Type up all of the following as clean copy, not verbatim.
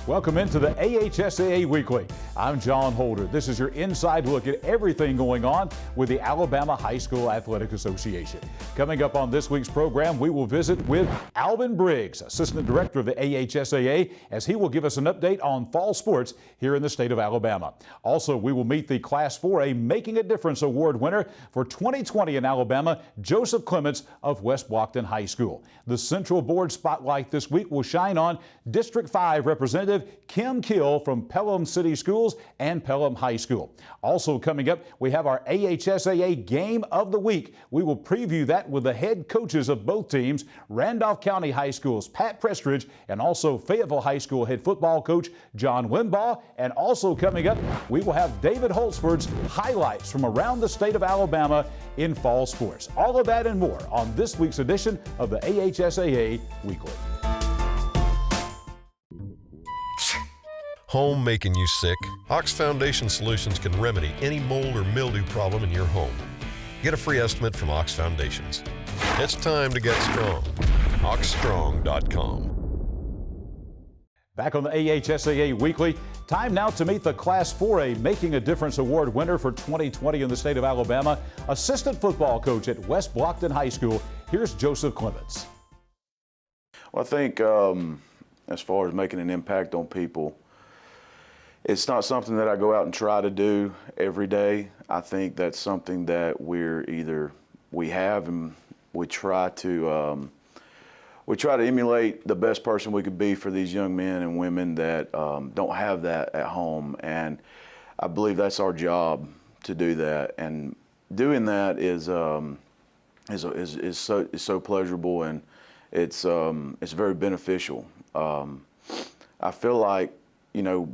Welcome into the AHSAA Weekly. I'm John Holder. This is your inside look at everything going on with the Alabama High School Athletic Association. Coming up on this week's program, we will visit with Alvin Briggs, Assistant Director of the AHSAA, as he will give us an update on fall sports here in the state of Alabama. Also, we will meet the Class 4A Making a Difference Award winner for 2020 in Alabama, Joseph Clements of West Blocton High School. The Central Board spotlight this week will shine on District 5 Representative Kim Kiel from Pelham City Schools and Pelham High School. Also coming up, we have our AHSAA Game of the Week. We will preview that with the head coaches of both teams, Randolph County High School's Pat Prestridge and also Fayetteville High School head football coach John Limbaugh. And also coming up, we will have David Holzford's highlights from around the state of Alabama in fall sports. All of that and more on this week's edition of the AHSAA Weekly. Home making you sick? Ox Foundation Solutions can remedy any mold or mildew problem in your home. Get a free estimate from Ox Foundations. It's time to get strong. oxstrong.com. Back on the AHSAA Weekly, time now to meet the Class 4A Making a Difference Award winner for 2020 in the state of Alabama, assistant football coach at West Blocton High School. Here's Joseph Clements. Well, I think as far as making an impact on people, it's not something that I go out and try to do every day. I think that's something that we have and we try to emulate the best person we could be for these young men and women that don't have that at home. And I believe that's our job to do that. And doing that is so pleasurable, and it's very beneficial. I feel like,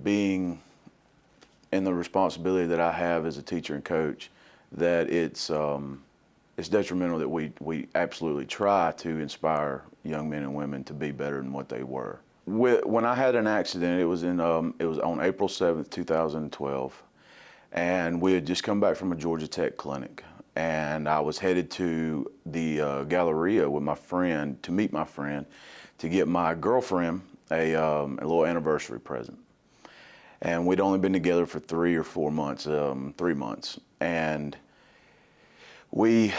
being in the responsibility that I have as a teacher and coach, that it's detrimental that we absolutely try to inspire young men and women to be better than what they were. When I had an accident, it was on April 7th, 2012, and we had just come back from a Georgia Tech clinic, and I was headed to the Galleria with my friend to meet my friend to get my girlfriend a little anniversary present. And we'd only been together for 3 or 4 months, 3 months. And I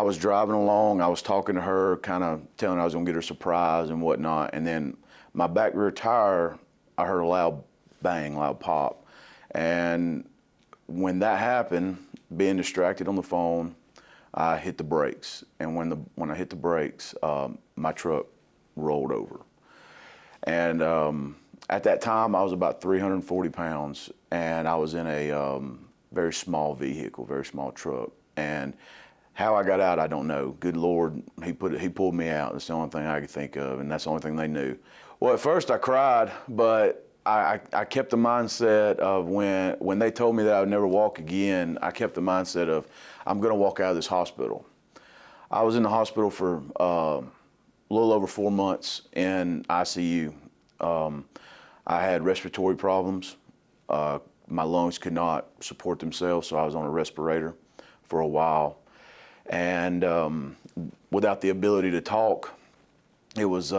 was driving along, I was talking to her, kind of telling her I was gonna get her a surprise and whatnot. And then my back rear tire, I heard a loud bang, loud pop. And when that happened, being distracted on the phone, I hit the brakes. And when I hit the brakes, my truck rolled over. And at that time, I was about 340 pounds, and I was in a very small vehicle, very small truck. And how I got out, I don't know. Good Lord, he pulled me out. That's the only thing I could think of, and that's the only thing they knew. Well, at first I cried, but I kept the mindset of when they told me that I would never walk again, I kept the mindset of, I'm gonna walk out of this hospital. I was in the hospital for a little over 4 months in ICU. I had respiratory problems. My lungs could not support themselves, so I was on a respirator for a while. And without the ability to talk, it was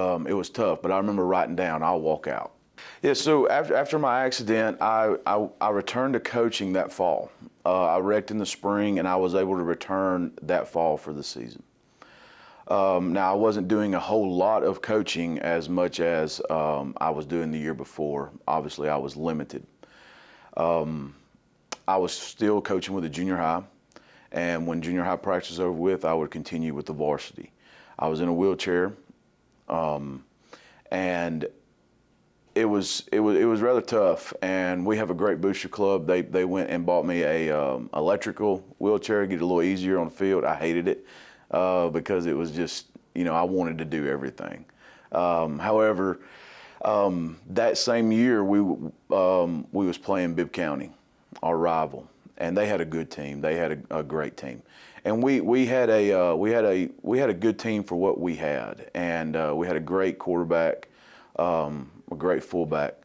tough. But I remember writing down, I'll walk out. Yeah, so after my accident, I returned to coaching that fall. I wrecked in the spring, and I was able to return that fall for the season. Now, I wasn't doing a whole lot of coaching as much as I was doing the year before. Obviously, I was limited. I was still coaching with the junior high, and when junior high practice was over with, I would continue with the varsity. I was in a wheelchair, and it was rather tough. And we have a great booster club. They went and bought me a electrical wheelchair to get it a little easier on the field. I hated it. Because it was just, I wanted to do everything. However, that same year we was playing Bibb County, our rival, and they had a good team. They had a great team, and we had a good team for what we had, and we had a great quarterback, a great fullback,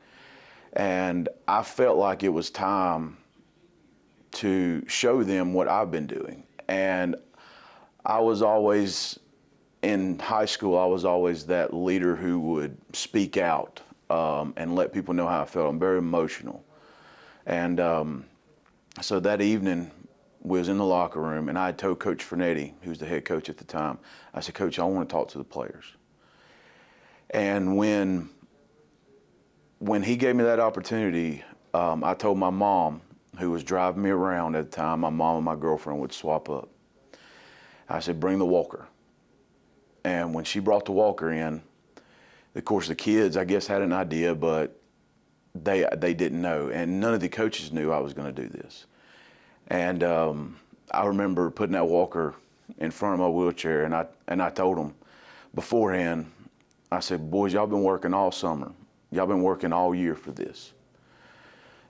and I felt like it was time to show them what I've been doing. And I was always, in high school, I was always that leader who would speak out and let people know how I felt. I'm very emotional. And so that evening, we was in the locker room, and I had told Coach Fernetti, who was the head coach at the time, I said, Coach, I want to talk to the players. And when he gave me that opportunity, I told my mom, who was driving me around at the time, my mom and my girlfriend would swap up. I said, bring the walker. And when she brought the walker in, of course the kids, I guess, had an idea, but they didn't know. And none of the coaches knew I was going to do this. And I remember putting that walker in front of my wheelchair, and I told them beforehand, I said, boys, y'all been working all summer. Y'all been working all year for this.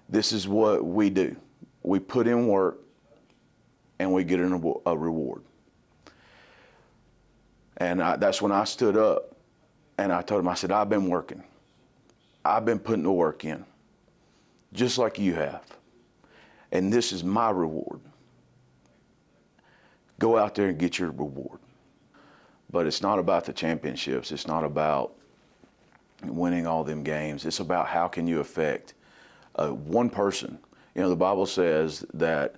This is what we do. We put in work, and we get a reward. And that's when I stood up, and I told them, I said, I've been working. I've been putting the work in, just like you have. And this is my reward. Go out there and get your reward. But it's not about the championships. It's not about winning all them games. It's about how can you affect one person. You know, the Bible says that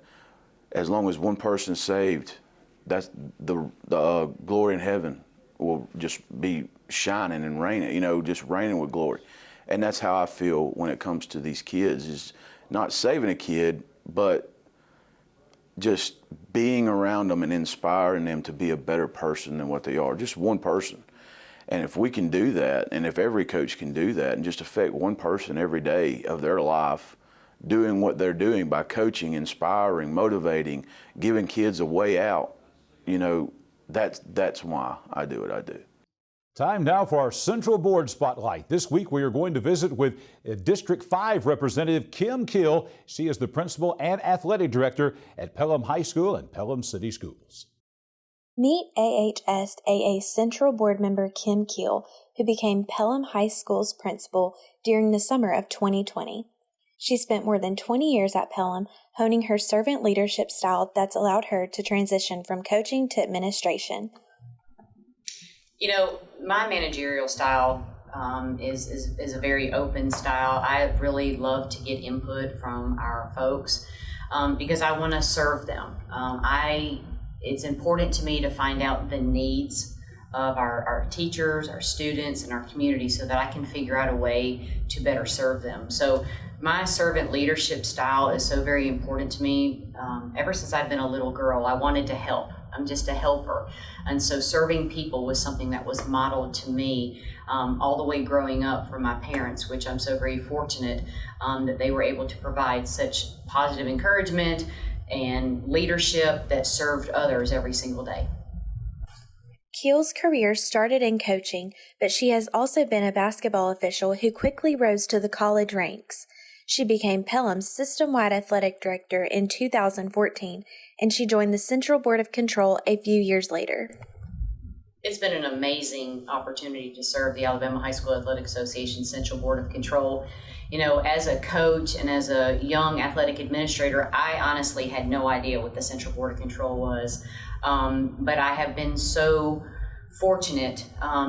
as long as one person's saved, that's the glory in heaven will just be shining and raining, you know, just raining with glory. And that's how I feel when it comes to these kids, is not saving a kid, but just being around them and inspiring them to be a better person than what they are, just one person. And if we can do that, and if every coach can do that and just affect one person every day of their life, doing what they're doing by coaching, inspiring, motivating, giving kids a way out, you know, that's why I do what I do. Time now for our Central Board Spotlight. This week we are going to visit with District 5 Representative Kim Kiel. She is the principal and athletic director at Pelham High School and Pelham City Schools. Meet AHSAA Central Board member Kim Kiel, who became Pelham High School's principal during the summer of 2020. She spent more than 20 years at Pelham, honing her servant leadership style that's allowed her to transition from coaching to administration. You know, my managerial style is a very open style. I really love to get input from our folks because I want to serve them. It's important to me to find out the needs of our teachers, our students, and our community so that I can figure out a way to better serve them. So my servant leadership style is so very important to me. Ever since I've been a little girl, I wanted to help. I'm just a helper. And so serving people was something that was modeled to me all the way growing up from my parents, which I'm so very fortunate that they were able to provide such positive encouragement and leadership that served others every single day. Kiel's career started in coaching, but she has also been a basketball official who quickly rose to the college ranks. She became Pelham's system-wide athletic director in 2014, and she joined the Central Board of Control a few years later. It's been an amazing opportunity to serve the Alabama High School Athletic Association Central Board of Control. You know, as a coach and as a young athletic administrator, I honestly had no idea what the Central Board of Control was. But I have been so fortunate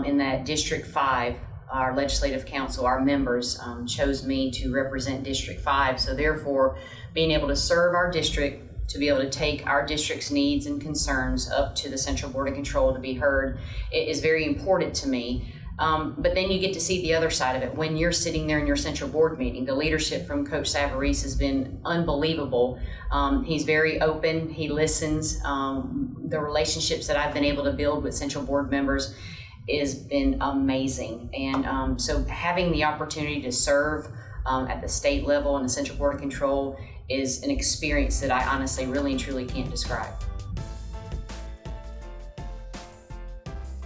in that District 5, our legislative council, our members chose me to represent District 5. So therefore, being able to serve our district, to be able to take our district's needs and concerns up to the Central Board of Control to be heard, it is very important to me. But then you get to see the other side of it. When you're sitting there in your Central Board meeting, the leadership from Coach Savarese has been unbelievable. He's very open, he listens. The relationships that I've been able to build with Central Board members has been amazing. And so having the opportunity to serve at the state level and the Central Board of Control is an experience that I honestly really and truly can't describe.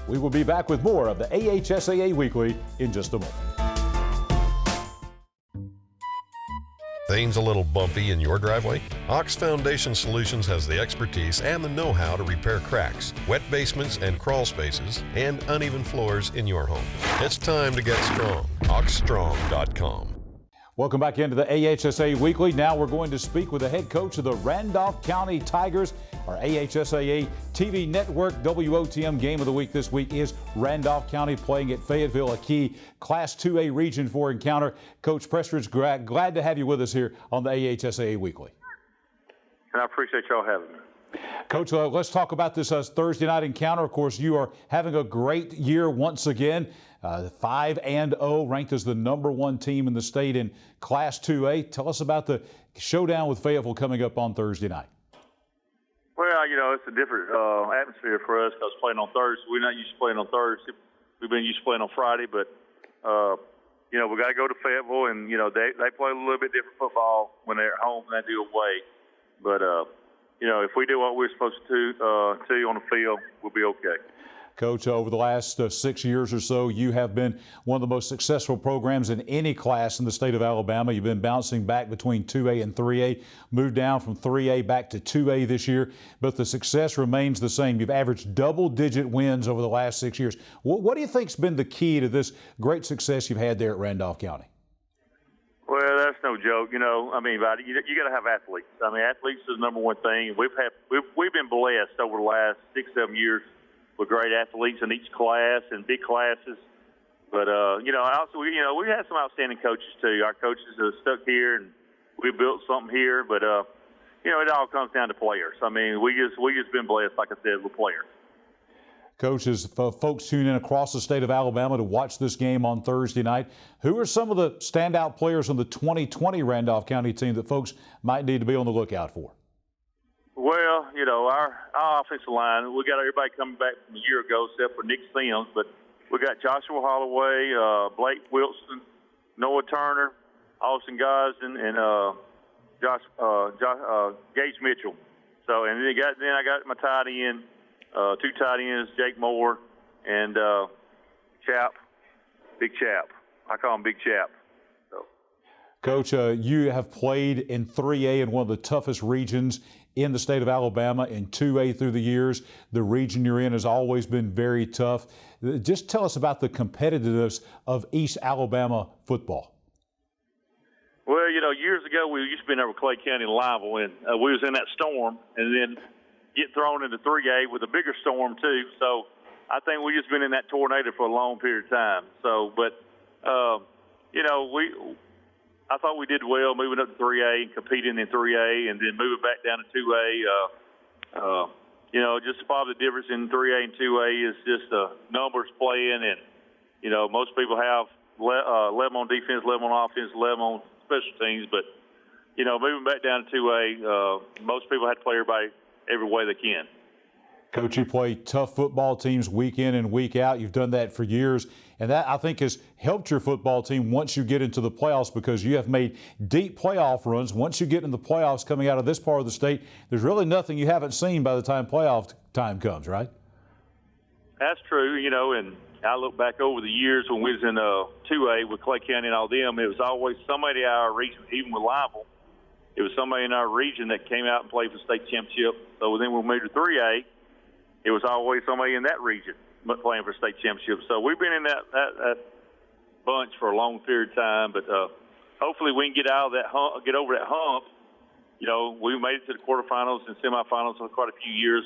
We will be back with more of the AHSAA Weekly in just a moment. Things a little bumpy in your driveway? Ox Foundation Solutions has the expertise and the know-how to repair cracks, wet basements and crawl spaces, and uneven floors in your home. It's time to get strong. OxStrong.com. Welcome back into the AHSAA Weekly. Now we're going to speak with the head coach of the Randolph County Tigers. Our AHSAA TV Network WOTM Game of the Week this week is Randolph County playing at Fayetteville, a key Class 2A Region 4 encounter. Coach Prestridge, glad to have you with us here on the AHSAA Weekly. And I appreciate y'all having me. Coach, let's talk about this Thursday night encounter. Of course, you are having a great year once again. 5-0, ranked as the #1 team in the state in Class 2A. Tell us about the showdown with Fayetteville coming up on Thursday night. Well, you know, it's a different atmosphere for us because playing on Thursday, we're not used to playing on Thursday. We've been used to playing on Friday, but, you know, we got to go to Fayetteville, and, you know, they play a little bit different football when they're at home than they do away. But, you know, if we do what we're supposed to on the field, we'll be okay. Coach, over the last 6 years or so, you have been one of the most successful programs in any class in the state of Alabama. You've been bouncing back between 2A and 3A, moved down from 3A back to 2A this year, but the success remains the same. You've averaged double-digit wins over the last 6 years. What do you think's been the key to this great success you've had there at Randolph County? Well, that's no joke. You know, I mean, you got to have athletes. I mean, athletes is the #1 thing. We've been blessed over the last 6-7 years with great athletes in each class and big classes. But, you know, also, we had some outstanding coaches, too. Our coaches have stuck here, and we built something here. But, you know, it all comes down to players. I mean, we just been blessed, like I said, with players. Coach, as folks tune in across the state of Alabama to watch this game on Thursday night, who are some of the standout players on the 2020 Randolph County team that folks might need to be on the lookout for? Well, you know, our offensive line, we got everybody coming back from a year ago except for Nick Sims, but we got Joshua Holloway, Blake Wilson, Noah Turner, Austin Gosden, and Gage Mitchell. So, and then I got my tight end, 2 tight ends, Jake Moore and Big Chap. I call him Big Chap. So. Coach, you have played in 3A in one of the toughest regions in the state of Alabama, in 2A through the years. The region you're in has always been very tough. Just tell us about the competitiveness of East Alabama football. Well, you know, years ago we used to be in Clay County and Liable, and we was in that storm, and then get thrown into 3A with a bigger storm too. So I think we just been in that tornado for a long period of time. So, but you know, I thought we did well moving up to 3A and competing in 3A, and then moving back down to 2A. You know, just probably the difference in 3A and 2A is just numbers playing, and you know, most people have 11 on defense, 11 on offense, 11 on special teams. But you know, moving back down to 2A, most people had to play everybody every way they can. Coach, you play tough football teams week in and week out. You've done that for years, and that, I think, has helped your football team once you get into the playoffs, because you have made deep playoff runs. Once you get in the playoffs coming out of this part of the state, there's really nothing you haven't seen by the time playoff time comes, right? That's true, you know, and I look back over the years when we was in 2A with Clay County and all them, it was always somebody in our region, even with Liable, it was somebody in our region that came out and played for the state championship. So then when we moved to 3A, it was always somebody in that region playing for state championship. So we've been in that bunch for a long period of time, but hopefully we can get out of that hump, get over that hump. You know, we made it to the quarterfinals and semifinals for quite a few years.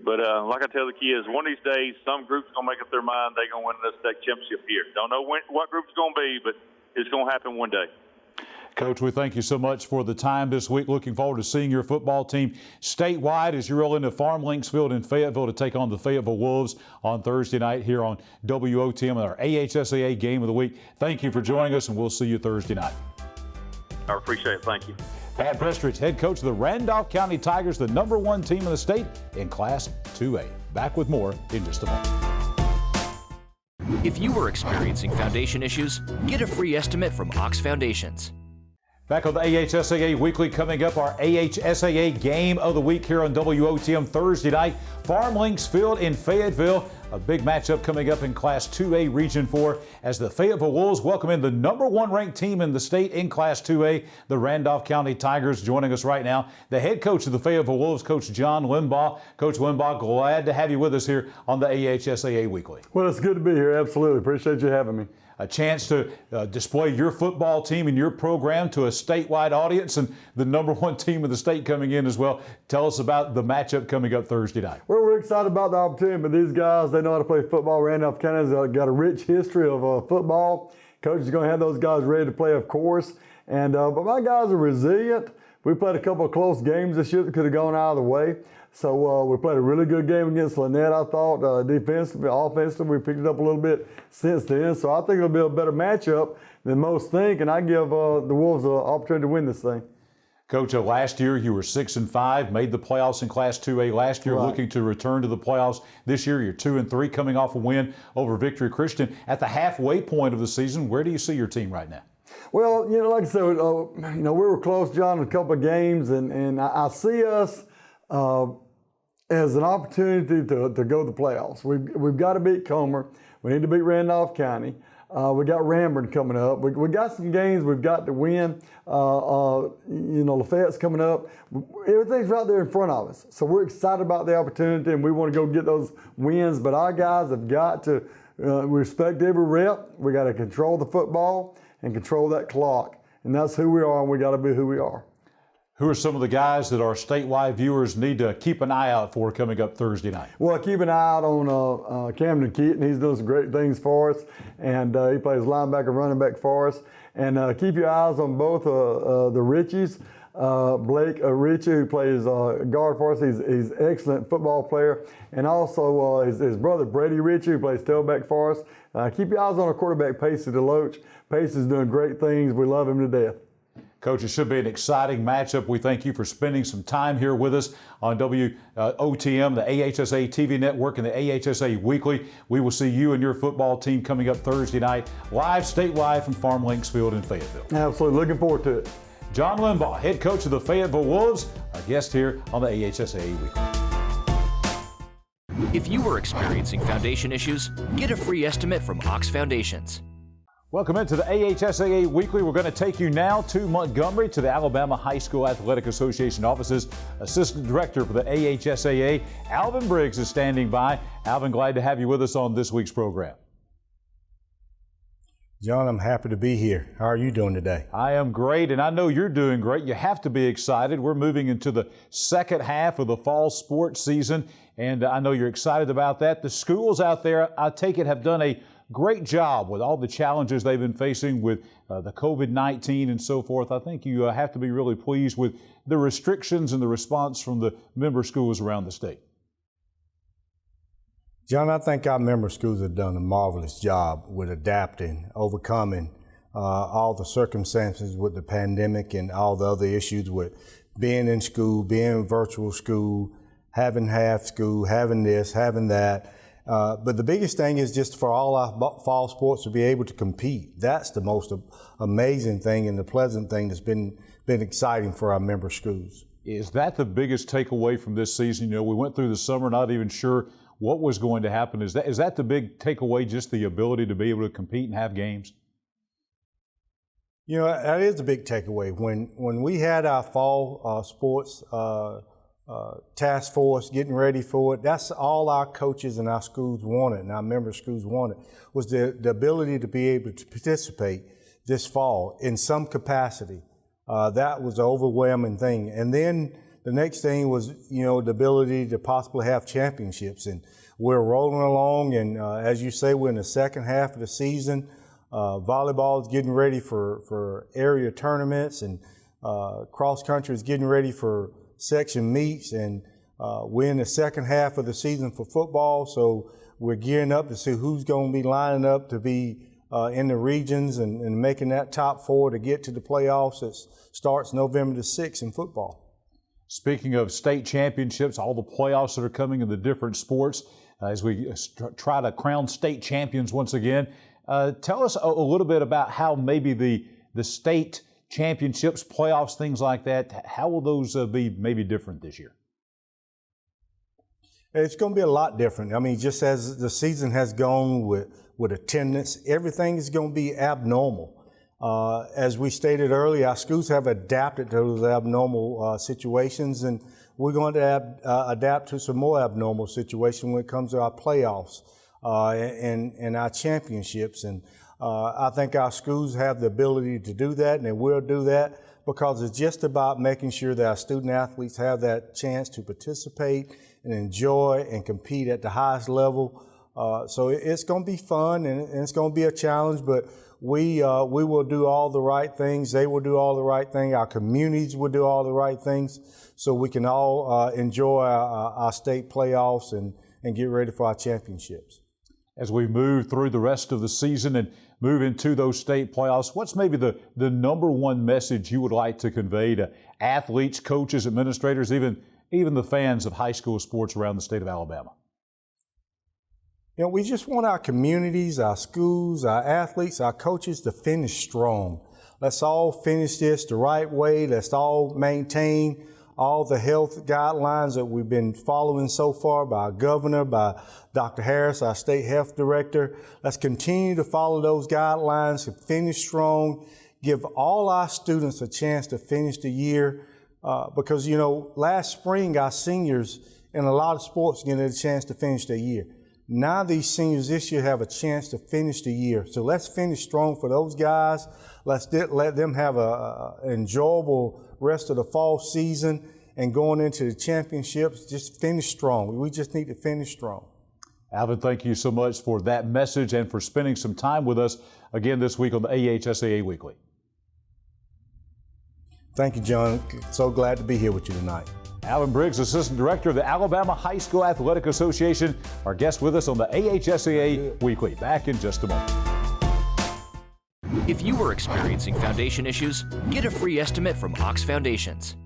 But like I tell the kids, one of these days, some group's going to make up their mind they're going to win the state championship here. Don't know what group it's going to be, but it's going to happen one day. Coach, we thank you so much for the time this week. Looking forward to seeing your football team statewide as you roll into Farm Links Field in Fayetteville to take on the Fayetteville Wolves on Thursday night here on WOTM and our AHSAA Game of the Week. Thank you for joining us, and we'll see you Thursday night. I appreciate it. Thank you. Pat Prestridge, head coach of the Randolph County Tigers, the #1 team in the state in Class 2A. Back with more in just a moment. If you are experiencing foundation issues, get a free estimate from Ox Foundations. Back on the AHSAA Weekly, coming up, our AHSAA Game of the Week here on WOTM Thursday night. Farm Links Field in Fayetteville. A big matchup coming up in Class 2A Region 4 as the Fayetteville Wolves welcome in the #1 ranked team in the state in Class 2A, the Randolph County Tigers. Joining us right now, the head coach of the Fayetteville Wolves, Coach John Limbaugh. Coach Limbaugh, glad to have you with us here on the AHSAA Weekly. Well, it's good to be here. Absolutely. Appreciate you having me. a chance to display your football team and your program to a statewide audience, and the #1 team in the state coming in as well. Tell us about the matchup coming up Thursday night. Well, we're excited about the opportunity, but these guys, they know how to play football. Randolph County's got a rich history of football. Coach is going to have those guys ready to play, of course. And but my guys are resilient. We played a couple of close games this year that could have gone out of the way. So we played a really good game against Lynette, I thought. Defensively, offensively, we picked it up a little bit since then. So I think it'll be a better matchup than most think, and I give the Wolves an opportunity to win this thing. Coach, last year you were 6-5, made the playoffs in Class 2A last year, looking to return to the playoffs this year. You're 2-3, coming off a win over Victory Christian. At the halfway point of the season, where do you see your team right now? Well, like I said, we were close, John, in a couple of games, and I see us as an opportunity to go to the playoffs. We've got to beat Comer. We need to beat Randolph County. We got Ramburn coming up. We got some games we've got to win. Lafayette's coming up. Everything's right there in front of us. So we're excited about the opportunity, and we want to go get those wins. But our guys have got to respect every rep. We got to control the football and control that clock. And that's who we are, and we got to be who we are. Who are some of the guys that our statewide viewers need to keep an eye out for coming up Thursday night? Well, keep an eye out on Camden Keaton. He's doing some great things for us, and he plays linebacker, running back for us. And keep your eyes on both the Richies. Blake Ritchie, who plays guard for us, he's an excellent football player. And also his brother, Brady Ritchie, who plays tailback for us. Keep your eyes on our quarterback, Pacey DeLoach. Pace is doing great things. We love him to death. Coach, it should be an exciting matchup. We thank you for spending some time here with us on WOTM, the AHSAA TV Network, and the AHSAA Weekly. We will see you and your football team coming up Thursday night, live statewide from Farm Links Field in Fayetteville. Absolutely. Looking forward to it. John Limbaugh, head coach of the Fayetteville Wolves, our guest here on the AHSAA Weekly. If you are experiencing foundation issues, get a free estimate from Ox Foundations. Welcome into the AHSAA Weekly. We're going to take you now to Montgomery to the Alabama High School Athletic Association offices. Assistant Director for the AHSAA, Alvin Briggs, is standing by. Alvin, glad to have you with us on this week's program. John, I'm happy to be here. How are you doing today? I am great, and I know you're doing great. You have to be excited. We're moving into the second half of the fall sports season, and I know you're excited about that. The schools out there, I take it, have done a great job with all the challenges they've been facing with the COVID-19 and so forth. I think you have to be really pleased with the restrictions and the response from the member schools around the state. John, I think our member schools have done a marvelous job with adapting, overcoming all the circumstances with the pandemic and all the other issues with being in school, being in virtual school, having half school, having this, having that. But the biggest thing is just for all our fall sports to be able to compete. That's the most amazing thing and the pleasant thing that's been exciting for our member schools. Is that the biggest takeaway from this season? You know, we went through the summer not even sure what was going to happen. Is that the big takeaway, just the ability to be able to compete and have games? You know, that is a big takeaway. When we had our fall sports task force getting ready for it, that's all our coaches and our schools wanted and our member schools wanted, was the ability to be able to participate this fall in some capacity. That was an overwhelming thing. And then the next thing was, you know, the ability to possibly have championships. And we're rolling along, and as you say, we're in the second half of the season. Volleyball is getting ready for area tournaments, and cross country is getting ready for section meets, and we're in the second half of the season for football, so we're gearing up to see who's going to be lining up to be in the regions and making that top four to get to the playoffs. It starts November the 6th in football. Speaking of state championships, all the playoffs that are coming in the different sports, as we try to crown state champions once again, tell us a little bit about how maybe the state championships, playoffs, things like that, how will those be maybe different this year? It's going to be a lot different. I mean, just as the season has gone with attendance, everything is going to be abnormal. As we stated earlier, our schools have adapted to those abnormal situations, and we're going to adapt to some more abnormal situations when it comes to our playoffs and our championships. And I think our schools have the ability to do that, and they will do that, because it's just about making sure that our student athletes have that chance to participate and enjoy and compete at the highest level. So it's going to be fun, and it's going to be a challenge, but we will do all the right things. They will do all the right things. Our communities will do all the right things, so we can all enjoy our state playoffs and get ready for our championships. As we move through the rest of the season and move into those state playoffs, what's maybe the number one message you would like to convey to athletes, coaches, administrators, even the fans of high school sports around the state of Alabama? You know, we just want our communities, our schools, our athletes, our coaches to finish strong. Let's all finish this the right way. Let's all maintain all the health guidelines that we've been following so far by our governor, by Dr. Harris, our state health director. Let's continue to follow those guidelines and finish strong, give all our students a chance to finish the year. Because, you know, last spring, our seniors in a lot of sports getting a chance to finish the year. Now these seniors this year have a chance to finish the year. So let's finish strong for those guys. Let's let them have an enjoyable rest of the fall season, and going into the championships, just finish strong. We just need to finish strong. Alvin, thank you so much for that message and for spending some time with us again this week on the AHSAA Weekly. Thank you, John. So glad to be here with you tonight. Alvin Briggs, Assistant Director of the Alabama High School Athletic Association, our guest with us on the AHSAA Weekly. Back in just a moment. If you are experiencing foundation issues, get a free estimate from Ox Foundations.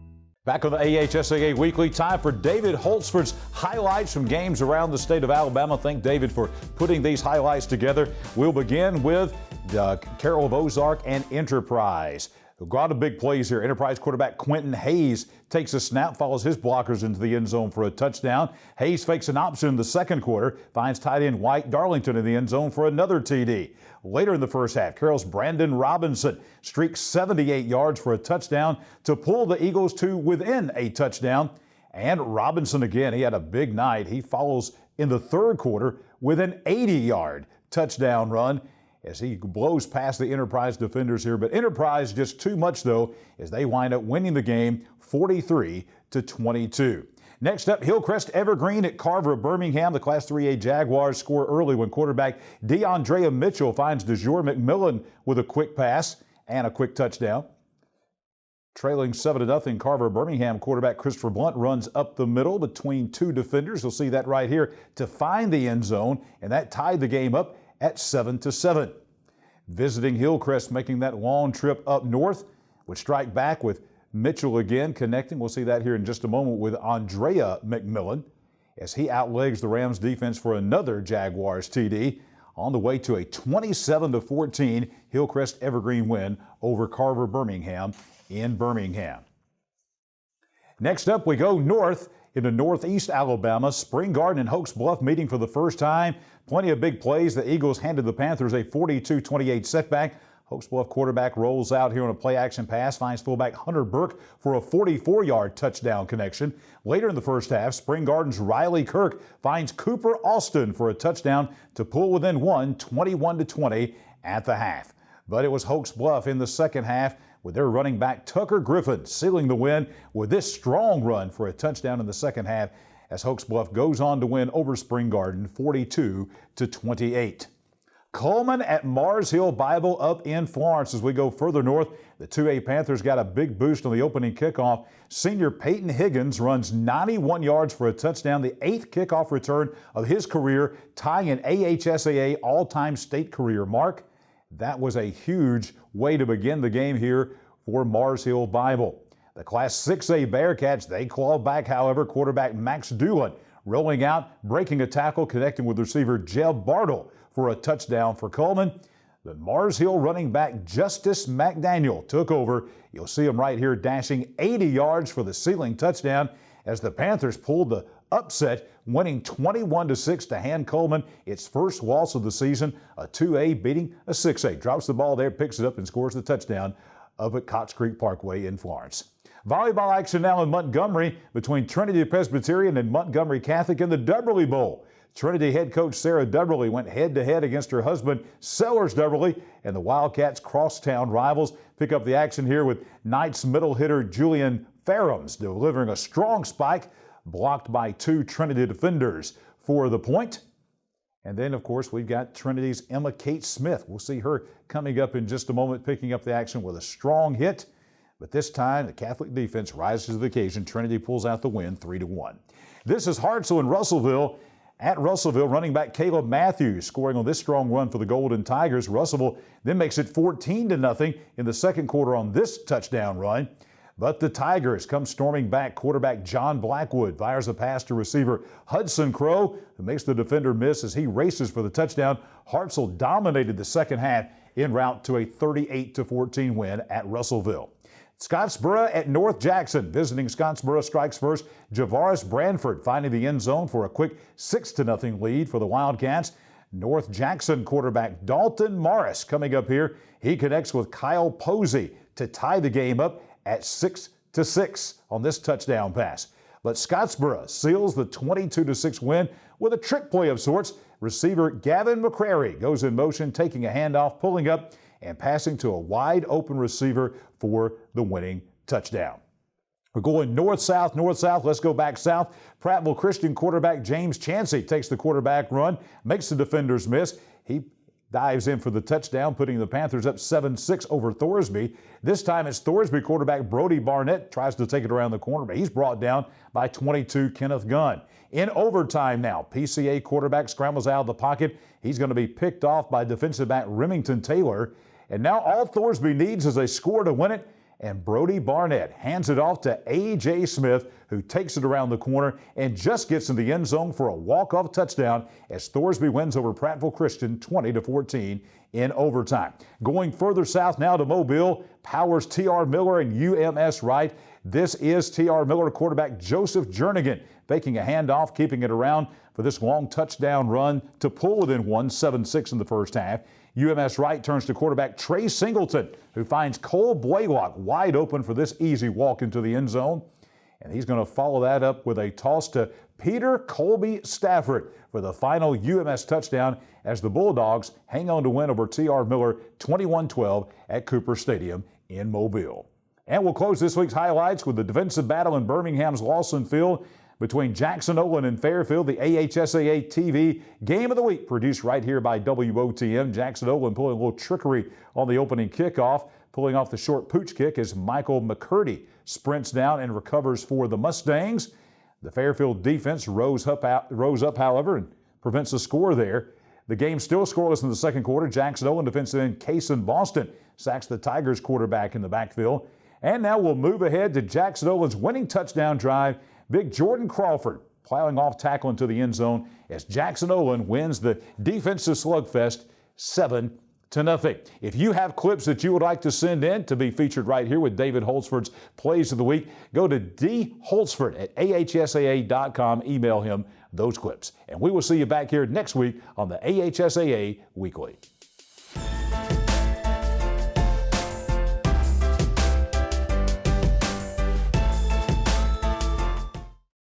Back on the AHSAA Weekly, time for David Holtzford's highlights from games around the state of Alabama. Thank David for putting these highlights together. We'll begin with the Carroll of Ozark and Enterprise. A lot of big plays here. Enterprise quarterback Quentin Hayes takes a snap, follows his blockers into the end zone for a touchdown. Hayes fakes an option in the second quarter, finds tight end White Darlington in the end zone for another TD. Later in the first half, Carroll's Brandon Robinson streaks 78 yards for a touchdown to pull the Eagles to within a touchdown. And Robinson again, he had a big night. He follows in the third quarter with an 80-yard touchdown run as he blows past the Enterprise defenders here. But Enterprise just too much, though, as they wind up winning the game 43-22. Next up, Hillcrest Evergreen at Carver of Birmingham. The Class 3A Jaguars score early when quarterback DeAndrea Mitchell finds DeJour McMillan with a quick pass and a quick touchdown. Trailing 7-0, Carver Birmingham quarterback Christopher Blunt runs up the middle between two defenders. You'll see that right here to find the end zone, and that tied the game up at 7-7. Visiting Hillcrest making that long trip up north would strike back with Mitchell again connecting. We'll see that here in just a moment with Andrea McMillan as he outlegs the Rams defense for another Jaguars TD on the way to a 27-14 Hillcrest Evergreen win over Carver Birmingham in Birmingham. Next up, we go north into northeast Alabama. Spring Garden and Hoax Bluff meeting for the first time. Plenty of big plays. The Eagles handed the Panthers a 42-28 setback. Hoax Bluff quarterback rolls out here on a play-action pass, finds fullback Hunter Burke for a 44-yard touchdown connection. Later in the first half, Spring Garden's Riley Kirk finds Cooper Austin for a touchdown to pull within one, 21-20 at the half. But it was Hoax Bluff in the second half with their running back Tucker Griffin sealing the win with this strong run for a touchdown in the second half as Hoax Bluff goes on to win over Spring Garden 42-28. Coleman at Mars Hill Bible up in Florence. As we go further north, the 2A Panthers got a big boost on the opening kickoff. Senior Peyton Higgins runs 91 yards for a touchdown, the 8th kickoff return of his career, tying an AHSAA all-time state career mark. That was a huge way to begin the game here for Mars Hill Bible. The Class 6A Bearcats, they claw back, however. Quarterback Max Doolin rolling out, breaking a tackle, connecting with receiver Jeb Bartle for a touchdown for Coleman. The Mars Hill running back Justice McDaniel took over. You'll see him right here dashing 80 yards for the ceiling touchdown as the Panthers pulled the upset, winning 21-6 to hand Coleman its first loss of the season. A 2A beating a 6A. Drops the ball there, picks it up, and scores the touchdown up at Cox Creek Parkway in Florence. Volleyball action now in Montgomery between Trinity Presbyterian and Montgomery Catholic in the Dubberly Bowl. Trinity head coach Sarah Dubberly went head-to-head against her husband Sellers Dubberly, and the Wildcats crosstown rivals pick up the action here with Knight's middle hitter Julian Ferrams delivering a strong spike blocked by 2 Trinity defenders for the point. And then, of course, we've got Trinity's Emma Kate Smith. We'll see her coming up in just a moment, picking up the action with a strong hit. But this time, the Catholic defense rises to the occasion. Trinity pulls out the win 3-1. This is Hartselle and Russellville. At Russellville, running back Caleb Matthews scoring on this strong run for the Golden Tigers. Russellville then makes it 14-0 in the second quarter on this touchdown run. But the Tigers come storming back. Quarterback John Blackwood fires a pass to receiver Hudson Crow, who makes the defender miss as he races for the touchdown. Hartselle dominated the second half en route to a 38-14 win at Russellville. Scottsboro at North Jackson. Visiting Scottsboro strikes first. Javaris Branford finding the end zone for a quick 6-0 lead for the Wildcats. North Jackson quarterback Dalton Morris coming up here. He connects with Kyle Posey to tie the game up at 6-6 on this touchdown pass. But Scottsboro seals the 22-6 win with a trick play of sorts. Receiver Gavin McCrary goes in motion, taking a handoff, pulling up, and passing to a wide open receiver for the winning touchdown. We're going north-south. Let's go back south. Prattville Christian quarterback James Chansey takes the quarterback run, makes the defenders miss. He dives in for the touchdown, putting the Panthers up 7-6 over Thorsby. This time it's Thorsby quarterback Brody Barnett tries to take it around the corner, but he's brought down by 22 Kenneth Gunn. In overtime now, PCA quarterback scrambles out of the pocket. He's going to be picked off by defensive back Remington Taylor. And now all Thorsby needs is a score to win it, and Brody Barnett hands it off to A.J. Smith, who takes it around the corner and just gets in the end zone for a walk-off touchdown as Thorsby wins over Prattville Christian 20-14 in overtime. Going further south now to Mobile, Powers, T.R. Miller, and UMS Wright. This is T.R. Miller quarterback Joseph Jernigan faking a handoff, keeping it around for this long touchdown run to pull it in 7-6 in the first half. UMS Wright turns to quarterback Trey Singleton, who finds Cole Blaylock wide open for this easy walk into the end zone. And he's going to follow that up with a toss to Peter Colby Stafford for the final UMS touchdown as the Bulldogs hang on to win over T.R. Miller 21-12 at Cooper Stadium in Mobile. And we'll close this week's highlights with the defensive battle in Birmingham's Lawson Field between Jackson Olin and Fairfield, the AHSAA TV Game of the Week, produced right here by WOTM. Jackson Olin pulling a little trickery on the opening kickoff, pulling off the short pooch kick as Michael McCurdy sprints down and recovers for the Mustangs. The Fairfield defense rose up, however, and prevents a score there. The game still scoreless in the second quarter. Jackson Olin defensive end Kason Boston sacks the Tigers quarterback in the backfield. And now we'll move ahead to Jackson Olin's winning touchdown drive. Big Jordan Crawford plowing off tackle into the end zone as Jackson Olin wins the defensive slugfest 7-0. If you have clips that you would like to send in to be featured right here with David Holsford's Plays of the Week, go to dholsford@ahsaa.com. Email him those clips. And we will see you back here next week on the AHSAA Weekly.